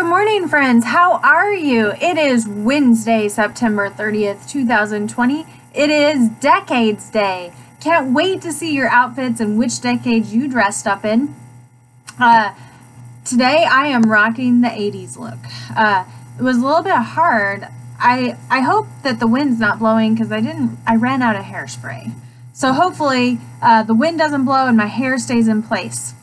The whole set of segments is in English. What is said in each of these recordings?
Good morning, friends. How are you? It is Wednesday, September 30th, 2020. It is Decades Day. Can't wait to see your outfits and which decades you dressed up in. Today I am rocking the 80s look. It was a little bit hard. I hope that the wind's not blowing because I ran out of hairspray. So hopefully the wind doesn't blow and my hair stays in place.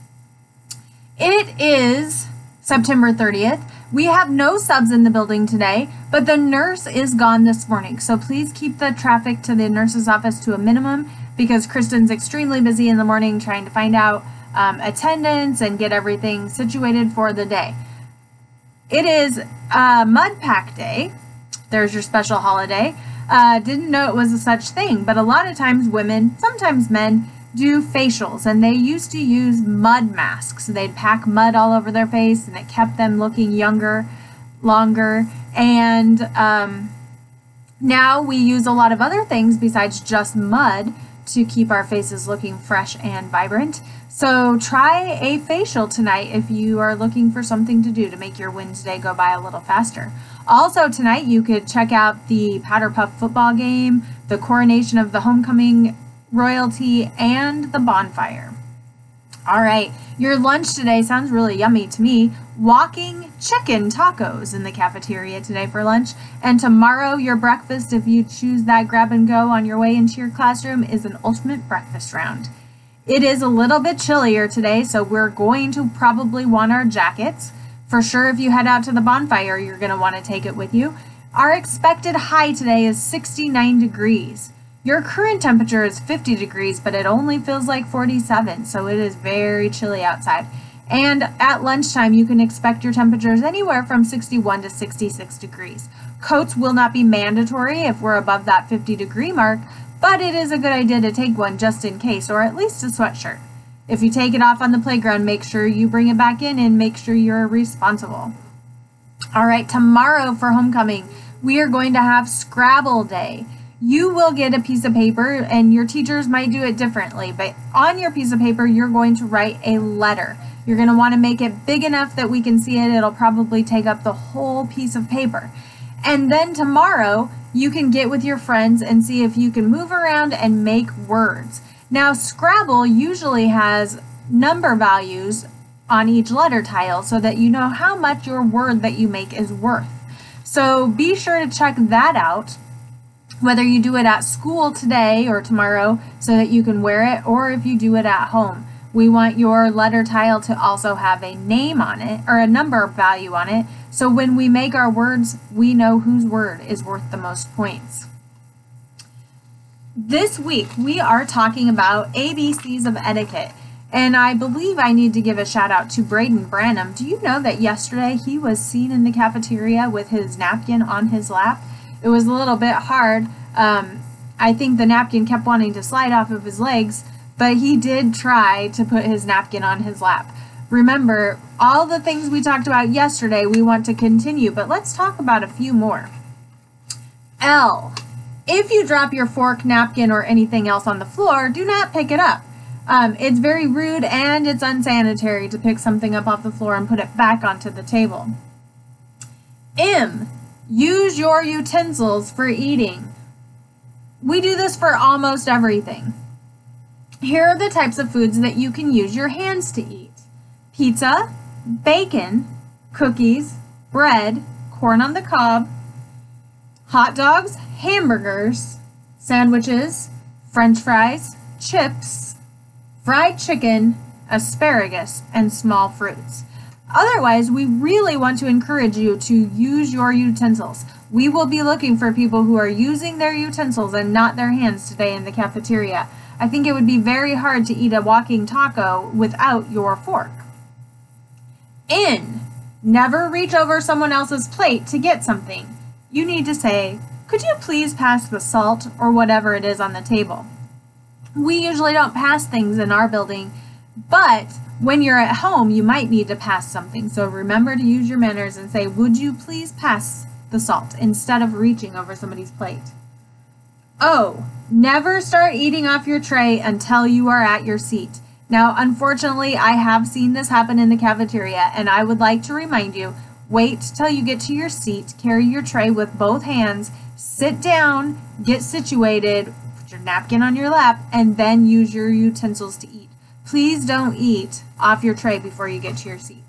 It is September 30th. We have no subs in the building today, but the nurse is gone this morning. So please keep the traffic to the nurse's office to a minimum because Kristen's extremely busy in the morning trying to find out attendance and get everything situated for the day. It is Mud Pack Day. There's your special holiday. Didn't know it was a such thing, but a lot of times women, sometimes men, do facials, and they used to use mud masks. They'd pack mud all over their face and it kept them looking younger, longer, and now we use a lot of other things besides just mud to keep our faces looking fresh and vibrant. So try a facial tonight if you are looking for something to do to make your Wednesday go by a little faster. Also tonight you could check out the Powder Puff football game, the coronation of the homecoming royalty, and the bonfire. All right, your lunch today sounds really yummy to me. Walking chicken tacos in the cafeteria today for lunch. And tomorrow your breakfast, if you choose that grab and go on your way into your classroom, is an ultimate breakfast round. It is a little bit chillier today, so we're going to probably want our jackets. For sure, if you head out to the bonfire, you're going to want to take it with you. Our expected high today is 69 degrees. Your current temperature is 50 degrees, but it only feels like 47, so it is very chilly outside. And at lunchtime, you can expect your temperatures anywhere from 61 to 66 degrees. Coats will not be mandatory if we're above that 50-degree mark, but it is a good idea to take one just in case, or at least a sweatshirt. If you take it off on the playground, make sure you bring it back in and make sure you're responsible. All right, tomorrow for homecoming, we are going to have Scrabble Day. You will get a piece of paper, and your teachers might do it differently, but on your piece of paper, you're going to write a letter. You're going to want to make it big enough that we can see it. It'll probably take up the whole piece of paper. And then tomorrow, you can get with your friends and see if you can move around and make words. Now, Scrabble usually has number values on each letter tile so that you know how much your word that you make is worth. So be sure to check that out, whether you do it at school today or tomorrow so that you can wear it, or if you do it at home. We want your letter tile to also have a name on it or a number value on it, so when we make our words, we know whose word is worth the most points. This week, we are talking about ABCs of etiquette, and I believe I need to give a shout out to Braden Branham. Do you know that yesterday he was seen in the cafeteria with his napkin on his lap? It was a little bit hard. I think the napkin kept wanting to slide off of his legs, but he did try to put his napkin on his lap. Remember, all the things we talked about yesterday we want to continue, but let's talk about a few more. L. If you drop your fork, napkin, or anything else on the floor, do not pick it up. It's very rude and it's unsanitary to pick something up off the floor and put it back onto the table. M. Use your utensils for eating. We do this for almost everything. Here are the types of foods that you can use your hands to eat. Pizza, bacon, cookies, bread, corn on the cob, hot dogs, hamburgers, sandwiches, French fries, chips, fried chicken, asparagus, and small fruits. Otherwise, we really want to encourage you to use your utensils. We will be looking for people who are using their utensils and not their hands today in the cafeteria. I think it would be very hard to eat a walking taco without your fork. N. Never reach over someone else's plate to get something. You need to say, "Could you please pass the salt," or whatever it is on the table. We usually don't pass things in our building, but when you're at home, you might need to pass something. So remember to use your manners and say, "Would you please pass the salt," instead of reaching over somebody's plate. O. Never start eating off your tray until you are at your seat. Now, unfortunately, I have seen this happen in the cafeteria, and I would like to remind you, Wait till you get to your seat, carry your tray with both hands, sit down, get situated, put your napkin on your lap, and then use your utensils to eat. Please don't eat off your tray before you get to your seat.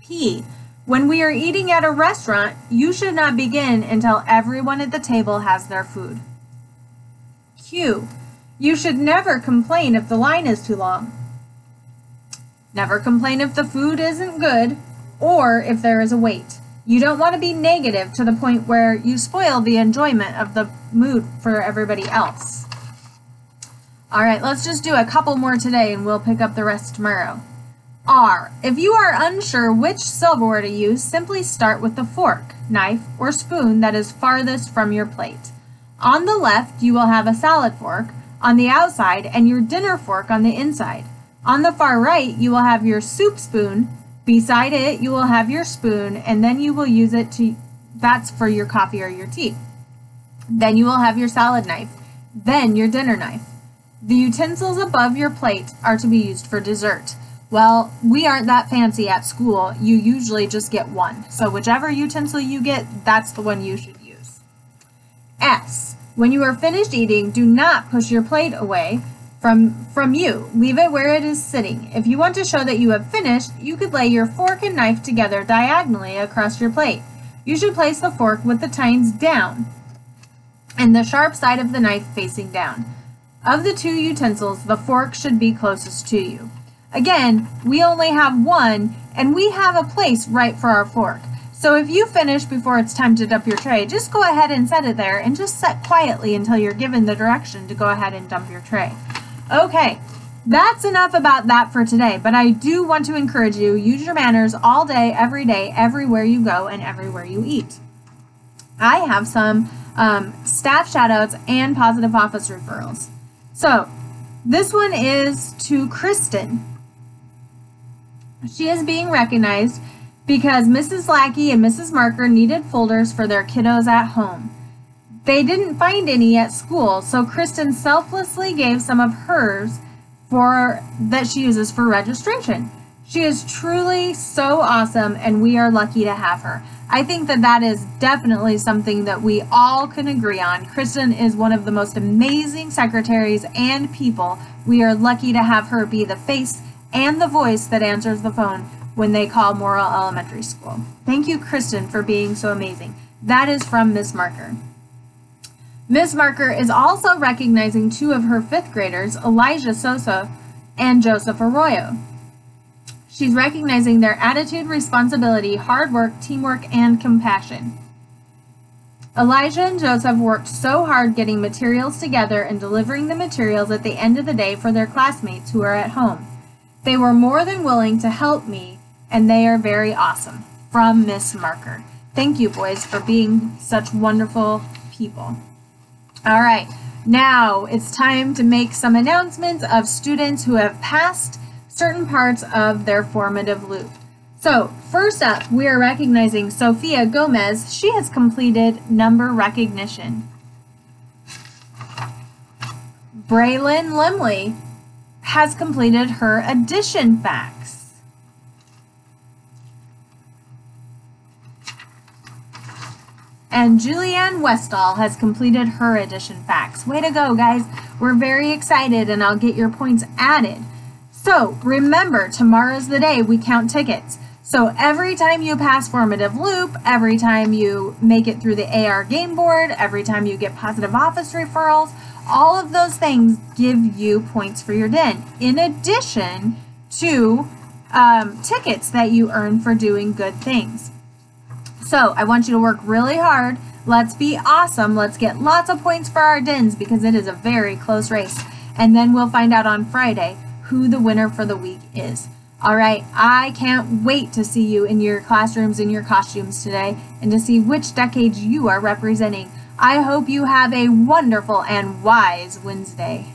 P. When we are eating at a restaurant, you should not begin until everyone at the table has their food. Q. You should never complain if the line is too long. Never complain if the food isn't good or if there is a wait. You don't want to be negative to the point where you spoil the enjoyment of the mood for everybody else. All right, let's just do a couple more today and we'll pick up the rest tomorrow. R. If you are unsure which silverware to use, simply start with the fork, knife, or spoon that is farthest from your plate. On the left, you will have a salad fork on the outside and your dinner fork on the inside. On the far right, you will have your soup spoon. Beside it, you will have your spoon, and then you will use it that's for your coffee or your tea. Then you will have your salad knife, then your dinner knife. The utensils above your plate are to be used for dessert. Well, we aren't that fancy at school. You usually just get one. So whichever utensil you get, that's the one you should use. S. When you are finished eating, do not push your plate away from you. Leave it where it is sitting. If you want to show that you have finished, you could lay your fork and knife together diagonally across your plate. You should place the fork with the tines down and the sharp side of the knife facing down. Of the two utensils, the fork should be closest to you. Again, we only have one, and we have a place right for our fork. So if you finish before it's time to dump your tray, just go ahead and set it there and just sit quietly until you're given the direction to go ahead and dump your tray. Okay, that's enough about that for today, but I do want to encourage you, use your manners all day, everywhere you go, and everywhere you eat. I have some staff shout-outs and positive office referrals. So, this one is to Kristen. She is being recognized because Mrs. Lackey and Mrs. Marker needed folders for their kiddos at home. They didn't find any at school, so Kristen selflessly gave some of hers that she uses for registration. She is truly so awesome, and we are lucky to have her. I think that is definitely something that we all can agree on. Kristen is one of the most amazing secretaries and people. We are lucky to have her be the face and the voice that answers the phone when they call Morrill Elementary School. Thank you, Kristen, for being so amazing. That is from Miss Marker. Miss Marker is also recognizing two of her 5th graders, Elijah Sosa and Joseph Arroyo. She's recognizing their attitude, responsibility, hard work, teamwork, and compassion. Elijah and Joseph worked so hard getting materials together and delivering the materials at the end of the day for their classmates who are at home. They were more than willing to help me, and they are very awesome. From Miss Marker. Thank you, boys, for being such wonderful people. All right, now it's time to make some announcements of students who have passed certain parts of their formative loop. So first up, we are recognizing Sophia Gomez. She has completed number recognition. Braylon Limley has completed her addition facts. And Julianne Westall has completed her addition facts. Way to go, guys. We're very excited, and I'll get your points added. So remember, tomorrow's the day we count tickets. So every time you pass formative loop, every time you make it through the AR game board, every time you get positive office referrals, all of those things give you points for your DIN, in addition to tickets that you earn for doing good things. So I want you to work really hard. Let's be awesome. Let's get lots of points for our DINs because it is a very close race. And then we'll find out on Friday who the winner for the week is. All right, I can't wait to see you in your classrooms, in your costumes today, and to see which decades you are representing. I hope you have a wonderful and wise Wednesday.